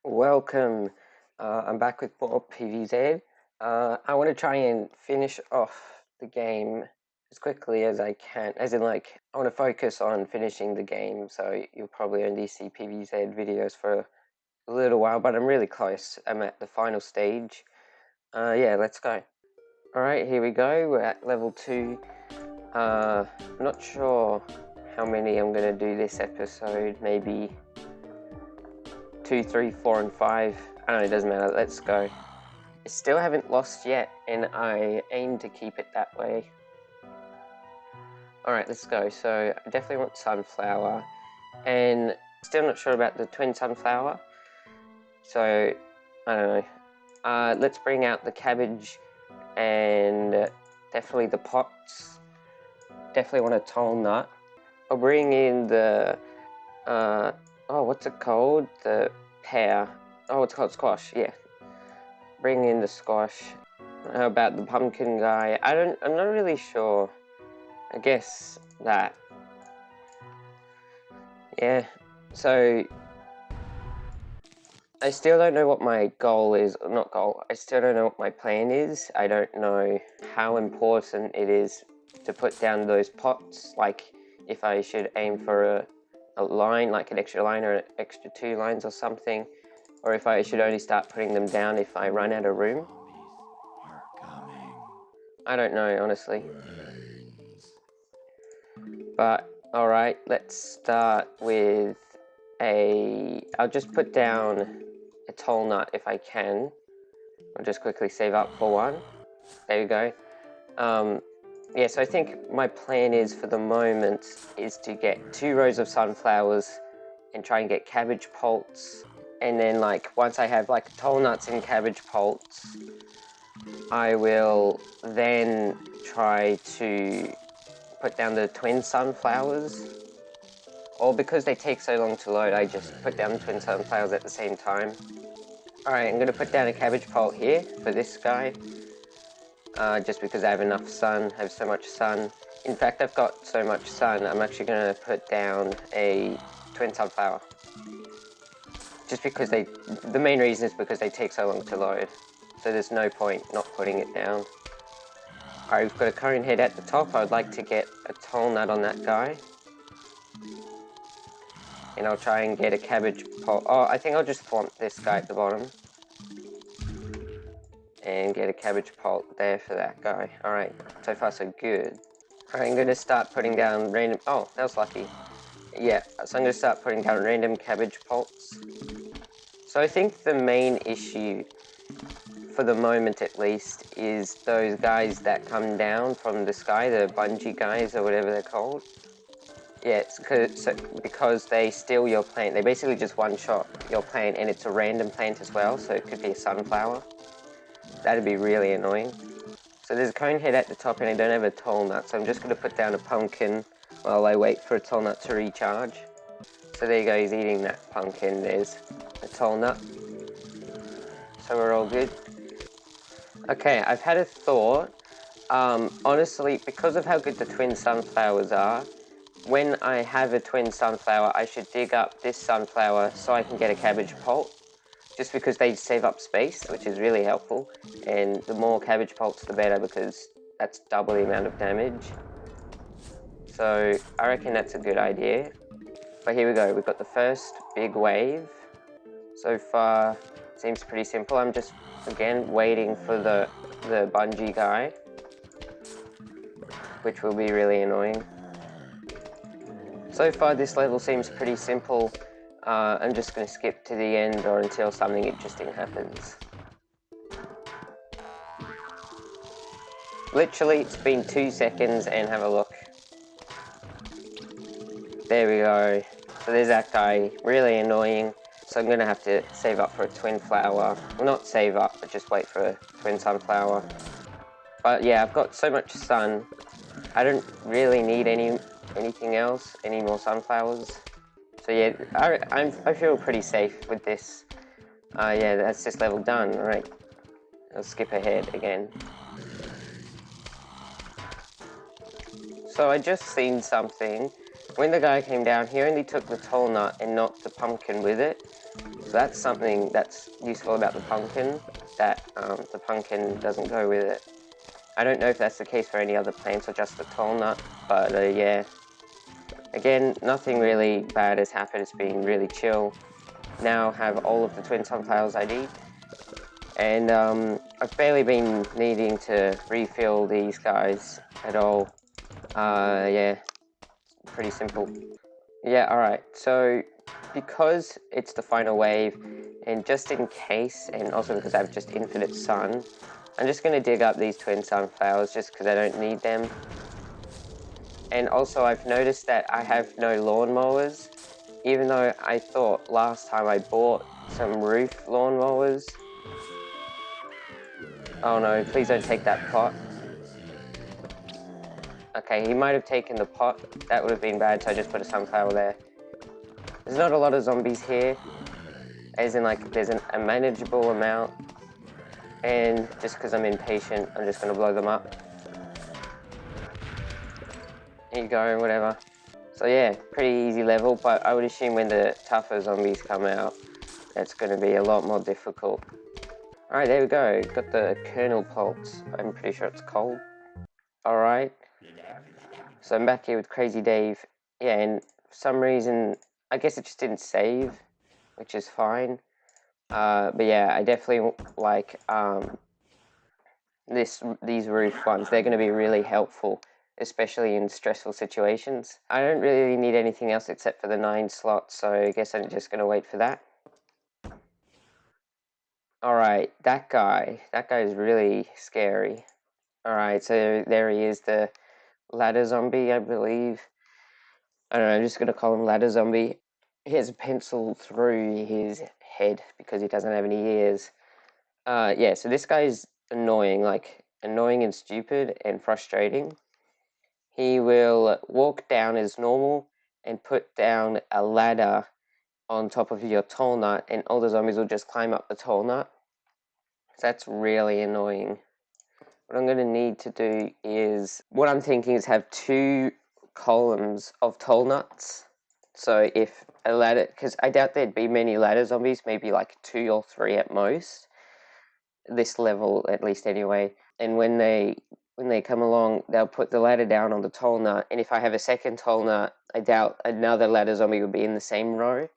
Welcome. I'm back with more PVZ. I want to try and finish off the game as quickly as I can, as in like, I want to focus on finishing the game, so you'll probably only see PVZ videos for a little while, but I'm really close. I'm at the final stage. Yeah, let's go. Alright, here we go. We're at level 2. I'm not sure how many I'm going to do this episode, maybe 2, 3, 4, and 5. I don't know, it doesn't matter. Let's go. I still haven't lost yet, and I aim to keep it that way. Alright, let's go. So, I definitely want sunflower, and still not sure about the twin sunflower. So, I don't know. Let's bring out the cabbage, and definitely the pots. Definitely want a tall nut. I'll bring in the, what's it called? The pear. Oh, it's called squash, yeah. Bring in the squash. How about the pumpkin guy? I'm not really sure. I guess that. Yeah, so I still don't know what my goal is, not goal, I still don't know what my plan is. I don't know how important it is to put down those pots, like if I should aim for a line, like an extra line or an extra 2 lines or something, or if I should only start putting them down if I run out of room. I don't know, honestly. But, alright, let's start with I'll just put down a tall nut if I can. I'll just quickly save up for one. There you go. Yeah, so I think my plan is, for the moment, is to get 2 rows of sunflowers and try and get cabbage pults. And then, like, once I have, like, tall nuts and cabbage pults, I will then try to put down the twin sunflowers. Or because they take so long to load, I just put down the twin sunflowers at the same time. Alright, I'm going to put down a cabbage pult here for this guy. Just because I have enough sun, I have so much sun. In fact, I've got so much sun, I'm actually going to put down a twin sunflower. Just because the main reason is because they take so long to load. So there's no point not putting it down. Alright, we've got a cone head at the top. I would like to get a tall nut on that guy. And I'll try and get a cabbage pult. Oh, I think I'll just swamp this guy at the bottom. And get a cabbage pult there for that guy. Alright, so far so good. Alright, I'm going to start putting down random... Oh, that was lucky. Yeah, so I'm going to start putting down random cabbage pults. So I think the main issue, for the moment at least, is those guys that come down from the sky, the bungee guys or whatever they're called. Yeah, because they steal your plant. They basically just one-shot your plant, and it's a random plant as well, so it could be a sunflower. That'd be really annoying. So there's a cone head at the top, and I don't have a tall nut, so I'm just going to put down a pumpkin while I wait for a tall nut to recharge. So there you go, he's eating that pumpkin. There's a tall nut. So we're all good. Okay, I've had a thought. Honestly, because of how good the twin sunflowers are, when I have a twin sunflower, I should dig up this sunflower so I can get a cabbage pult. Just because they save up space, which is really helpful. And the more cabbage pults, the better, because that's double the amount of damage. So I reckon that's a good idea. But here we go, we've got the first big wave. So far, seems pretty simple. I'm just, again, waiting for the bungee guy, which will be really annoying. So far, this level seems pretty simple. I'm just going to skip to the end or until something interesting happens. Literally, it's been 2 seconds, and have a look. There we go. So there's that guy, really annoying. So I'm going to have to save up for a twin flower. Well, not save up, but just wait for a twin sunflower. But yeah, I've got so much sun. I don't really need anything else, any more sunflowers. So yeah, I feel pretty safe with this. Yeah, that's this level done. Alright, I'll skip ahead again. So I just seen something. when the guy came down, he only took the tall nut and not the pumpkin with it. So that's something that's useful about the pumpkin, that the pumpkin doesn't go with it. I don't know if that's the case for any other plants or just the tall nut, but yeah. Again, nothing really bad has happened. It's been really chill. Now have all of the twin sunflowers I need. And I've barely been needing to refill these guys at all. Yeah, pretty simple. Yeah, alright, so because it's the final wave, and just in case, and also because I have just infinite sun, I'm just going to dig up these twin sunflowers just because I don't need them. And also I've noticed that I have no lawnmowers, even though I thought last time I bought some roof lawnmowers. Oh no, please don't take that pot. Okay, he might have taken the pot. That would have been bad, so I just put a sunflower there. There's not a lot of zombies here, as in like there's a manageable amount. And just because I'm impatient, I'm just going to blow them up. Here you go, whatever. So yeah, pretty easy level, but I would assume when the tougher zombies come out, that's going to be a lot more difficult. Alright, there we go. Got the Kernel-pult. I'm pretty sure it's called. Alright. So I'm back here with Crazy Dave. Yeah, and for some reason, I guess it just didn't save, which is fine. But yeah, I definitely like these roof ones. They're going to be really helpful, especially in stressful situations. I don't really need anything else except for the 9 slots, so I guess I'm just going to wait for that. Alright, that guy is really scary. Alright, so there he is, the ladder zombie, I believe. I don't know, I'm just going to call him ladder zombie. He has a pencil through his head because he doesn't have any ears. Yeah, so this guy is annoying, like annoying and stupid and frustrating. He will walk down as normal and put down a ladder on top of your tall nut, and all the zombies will just climb up the tall nut. So that's really annoying. What I'm going to need to do is, what I'm thinking is have 2 columns of tall nuts. So if a ladder, because I doubt there'd be many ladder zombies, maybe like 2 or 3 at most. This level, at least anyway. And when they come along, they'll put the ladder down on the tall nut. And if I have a second tall nut, I doubt another ladder zombie would be in the same row.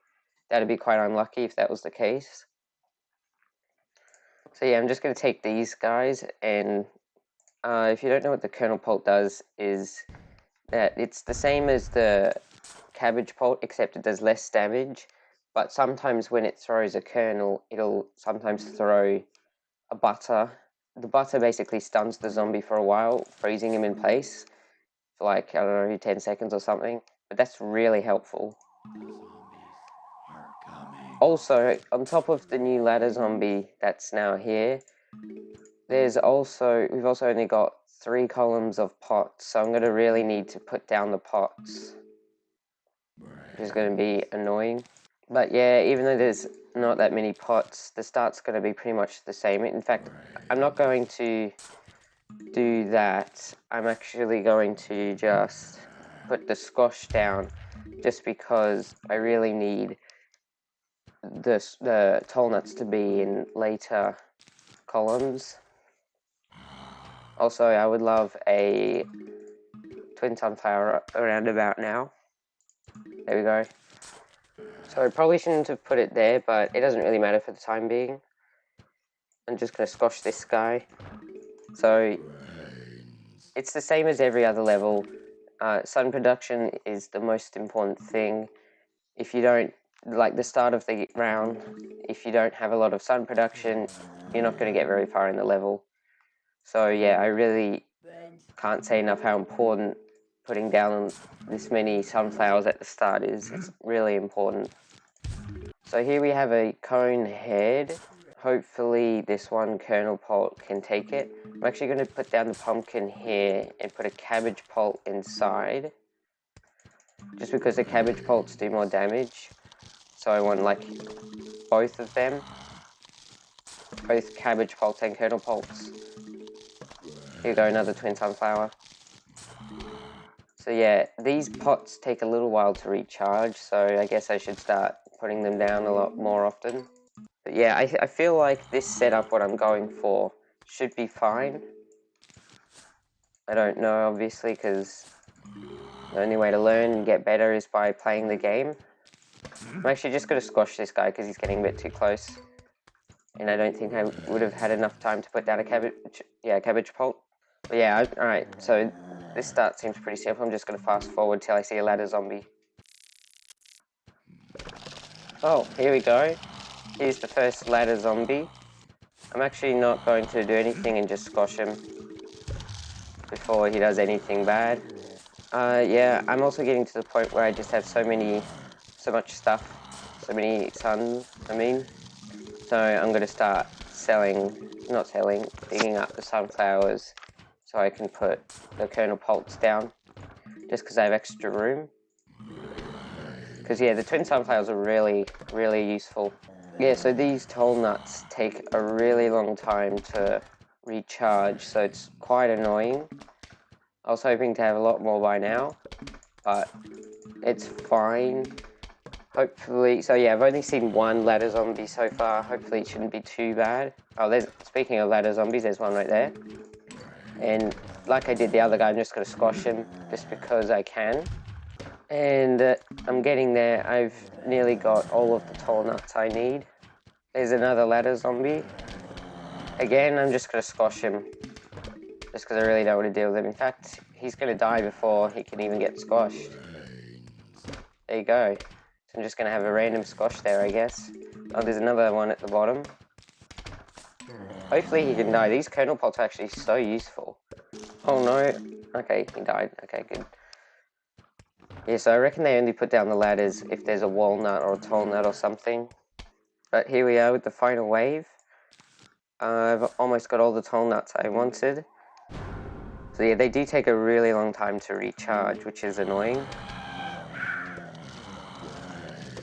That'd be quite unlucky if that was the case. So yeah, I'm just going to take these guys, and if you don't know what the Kernel-pult does, is that it's the same as the cabbage-pult, except it does less damage. But sometimes when it throws a kernel, it'll sometimes throw a butter. The butter basically stuns the zombie for a while, freezing him in place for like, I don't know, 10 seconds or something. But that's really helpful. Also, on top of the new ladder zombie that's now here, we've also only got 3 columns of pots, so I'm going to really need to put down the pots, which is going to be annoying. But yeah, even though there's not that many pots, the start's going to be pretty much the same. In fact, I'm not going to do that. I'm actually going to just put the squash down, just because I really need the tall nuts to be in later columns. Also, I would love a twin sunflower around about now. There we go. So I probably shouldn't have put it there, but it doesn't really matter for the time being. I'm just going to squash this guy. So it's the same as every other level. Sun production is the most important thing. If you don't, like the start of the round, if you don't have a lot of sun production, you're not going to get very far in the level. So yeah, I really can't say enough how important putting down this many sunflowers at the start is. It's really important. So here we have a cone head. Hopefully this one Kernel-pult can take it. I'm actually going to put down the pumpkin here and put a cabbage-pult inside, just because the cabbage-pults do more damage. So I want like both of them, both cabbage-pults and Kernel-pults. Here we go, another twin sunflower. So yeah, these pots take a little while to recharge, so I guess I should start putting them down a lot more often. But yeah, I feel like this setup, what I'm going for, should be fine. I don't know, obviously, because the only way to learn and get better is by playing the game. I'm actually just going to squash this guy because he's getting a bit too close. And I don't think I would have had enough time to put down a cabbage-pult. But yeah, alright, so this start seems pretty simple. I'm just going to fast forward till I see a ladder zombie. Oh, here we go. Here's the first ladder zombie. I'm actually not going to do anything and just squash him before he does anything bad. Yeah, I'm also getting to the point where I just have so much stuff, so many suns, So I'm going to start digging up the sunflowers so I can put the kernel-pults down, just because I have extra room. Because yeah, the twin sunflowers are really, really useful. Yeah, so these toll nuts take a really long time to recharge, so it's quite annoying. I was hoping to have a lot more by now, but it's fine. Hopefully, so yeah, I've only seen one ladder zombie so far. Hopefully it shouldn't be too bad. Oh, speaking of ladder zombies, there's one right there. And like I did the other guy, I'm just going to squash him just because I can. And I'm getting there. I've nearly got all of the tall nuts I need. There's another ladder zombie. Again, I'm just going to squash him just because I really don't want to deal with him. In fact, he's going to die before he can even get squashed. There you go. So I'm just going to have a random squash there, I guess. Oh, there's another one at the bottom. Hopefully he can die. These kernel-pults are actually so useful. Oh no. Okay, he died. Okay, good. Yeah, so I reckon they only put down the ladders if there's a walnut or a tall nut or something. But here we are with the final wave. I've almost got all the tall nuts I wanted. So yeah, they do take a really long time to recharge, which is annoying.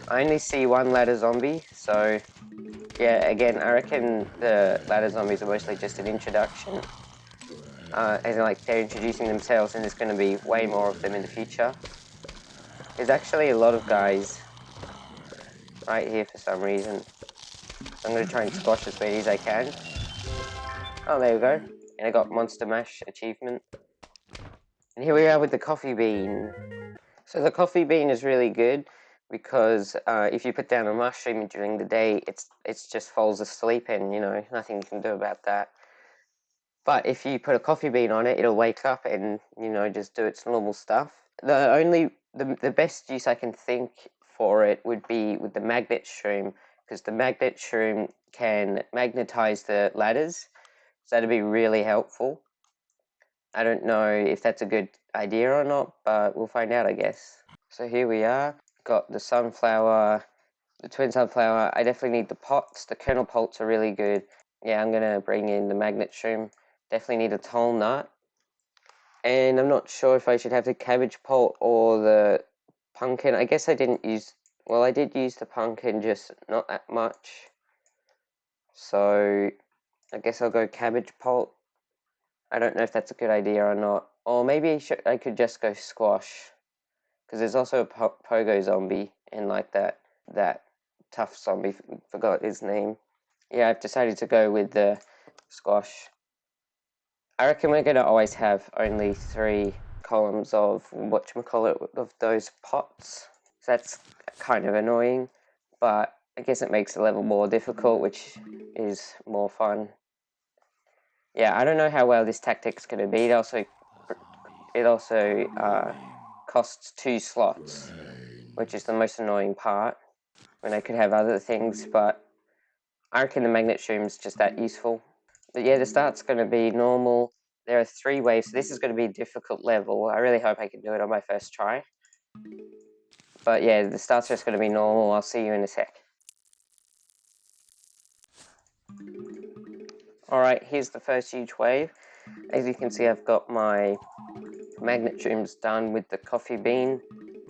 I only see one ladder zombie, so yeah, again, I reckon the ladder zombies are mostly just an introduction. As in, like, they're introducing themselves, and there's going to be way more of them in the future. There's actually a lot of guys right here for some reason. I'm going to try and squash as many as I can. Oh, there we go. And I got Monster Mash achievement. And here we are with the coffee bean. So the coffee bean is really good because if you put down a mushroom during the day, it's just falls asleep and, you know, nothing you can do about that. But if you put a coffee bean on it, it'll wake up and, you know, just do its normal stuff. The best use I can think for it would be with the magnet-shroom, because the magnet-shroom can magnetize the ladders, so that'd be really helpful. I don't know if that's a good idea or not, but we'll find out, I guess. So here we are, got the sunflower, the twin sunflower. I definitely need the pots. The kernel-pults are really good. Yeah, I'm gonna bring in the magnet-shroom. Definitely need a tall nut. And I'm not sure if I should have the cabbage-pult or the pumpkin. I guess I didn't use... Well, I did use the pumpkin, just not that much. So I guess I'll go cabbage-pult. I don't know if that's a good idea or not. Or maybe I could just go squash. Because there's also a pogo zombie and like that tough zombie. Forgot his name. Yeah, I've decided to go with the squash. I reckon we're going to always have only 3 columns of of those pots. So that's kind of annoying, but I guess it makes the level more difficult, which is more fun. Yeah, I don't know how well this tactic's going to be. It also costs 2 slots, which is the most annoying part, when I could have other things, but I reckon the magnet-shroom's just that useful. But yeah, the start's going to be normal. There are 3 waves, so this is going to be a difficult level. I really hope I can do it on my first try. But yeah, the start's just going to be normal. I'll see you in a sec. Alright, here's the first huge wave. As you can see, I've got my magnet-shrooms done with the coffee bean.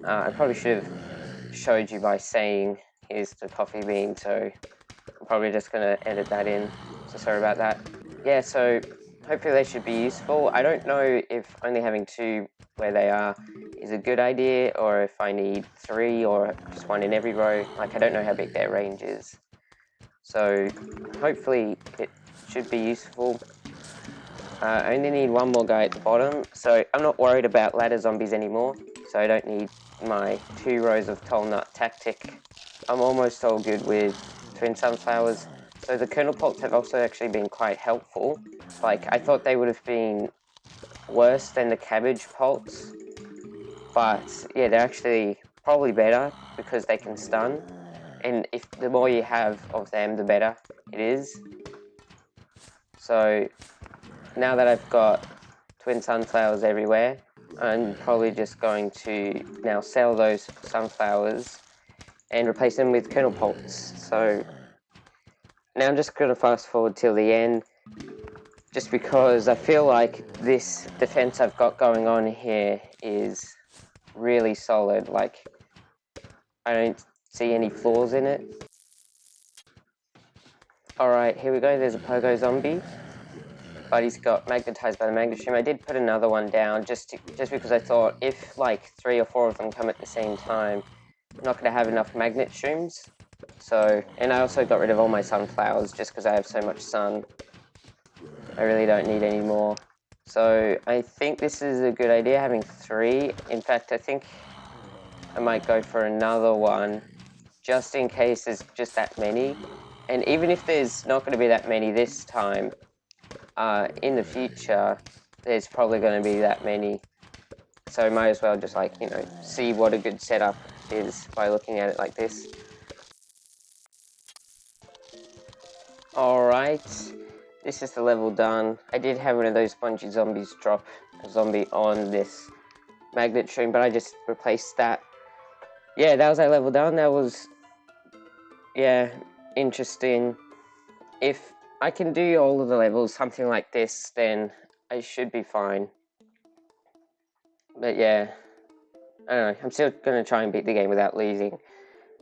I probably should have showed you by saying, here's the coffee bean, so I'm probably just going to edit that in. So sorry about that. Yeah, so hopefully they should be useful. I don't know if only having 2 where they are is a good idea, or if I need 3 or just 1 in every row. Like, I don't know how big their range is. So hopefully it should be useful. I only need 1 more guy at the bottom, so I'm not worried about ladder zombies anymore. So I don't need my 2 rows of tall nut tactic. I'm almost all good with twin sunflowers. So the Kernel-pults have also actually been quite helpful. Like, I thought they would have been worse than the cabbage pults, but yeah, they're actually probably better because they can stun, and if the more you have of them, the better it is. So now that I've got twin sunflowers everywhere, I'm probably just going to now sell those sunflowers and replace them with Kernel-pults. So now I'm just going to fast forward till the end, just because I feel like this defense I've got going on here is really solid. Like, I don't see any flaws in it. Alright, here we go. There's a pogo zombie, but he's got magnetized by the magnet-shroom. I did put another one down just because I thought if like 3 or 4 of them come at the same time, I'm not going to have enough magnet-shrooms. So, and I also got rid of all my sunflowers just because I have so much sun. I really don't need any more. So I think this is a good idea, having 3. In fact, I think I might go for another one just in case there's just that many. And even if there's not going to be that many this time, in the future, there's probably going to be that many. So I might as well just, like, you know, see what a good setup is by looking at it like this. Alright, this is the level done. I did have one of those spongy zombies drop a zombie on this magnet-shroom, but I just replaced that. Yeah, that was our level done. That was, yeah, interesting. If I can do all of the levels, something like this, then I should be fine. But yeah, I don't know. I'm still going to try and beat the game without losing.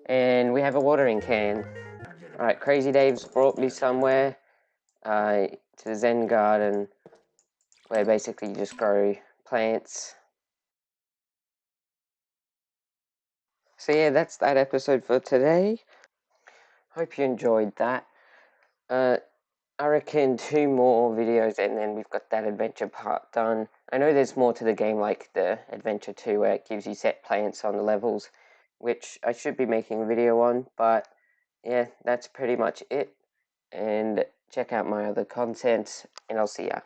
And we have a watering can. Alright, Crazy Dave's brought me somewhere to the Zen garden, where basically you just grow plants. So yeah, that's that episode for today. Hope you enjoyed that. I reckon 2 more videos and then we've got that adventure part done. I know there's more to the game, like the adventure 2 where it gives you set plants on the levels, which I should be making a video on, but yeah, that's pretty much it. And check out my other content, and I'll see ya.